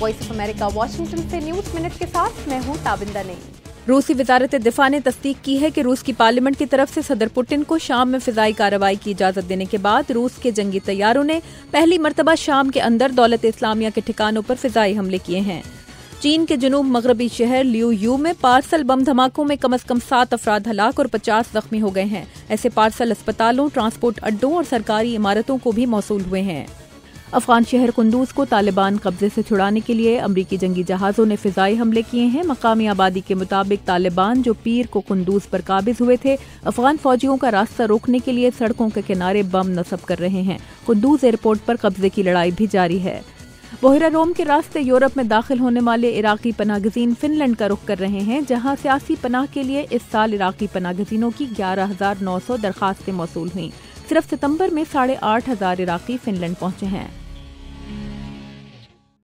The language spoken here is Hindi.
वॉइस ऑफ अमेरिका वाशिंगटन से न्यूज मिनट के साथ मैं हूं ताबिंदा नईम। रूसी वजारत दिफा ने तस्दीक की है कि रूस की पार्लियामेंट की तरफ से सदर पुतिन को शाम में फिजाई कार्रवाई की इजाजत देने के बाद रूस के जंगी तैयारों ने पहली मरतबा शाम के अंदर दौलत इस्लामिया के ठिकानों पर फिजाई हमले किए हैं। चीन के जनूब मगरबी शहर लियू यू में पार्सल बम धमाकों में कम से कम 7 अफराद हलाक और 50 जख्मी हो गए हैं। ऐसे पार्सल अस्पतालों, ट्रांसपोर्ट अड्डों और सरकारी इमारतों को भी मौसूल हुए हैं। अफगान शहर कुंदूज को तालिबान कब्जे से छुड़ाने के लिए अमरीकी जंगी जहाजों ने फिजाई हमले किए हैं। मकामी आबादी के मुताबिक तालिबान जो पीर को कुंदूज पर काबिज हुए थे, अफगान फौजियों का रास्ता रोकने के लिए सड़कों के किनारे बम नस्ब कर रहे हैं। कुंदूज एयरपोर्ट पर कब्जे की लड़ाई भी जारी है। बोहिरा रोम के रास्ते यूरोप में दाखिल होने वाले इराकी पनाहगजीन फिनलैंड का रुख कर रहे हैं, जहां सियासी पनाह के लिए इस साल इराकी पनाहगजीनों की 11,900 दरखास्तें मौसूल हुई। सिर्फ सितंबर में 8,500 इराकी फिनलैंड पहुंचे हैं।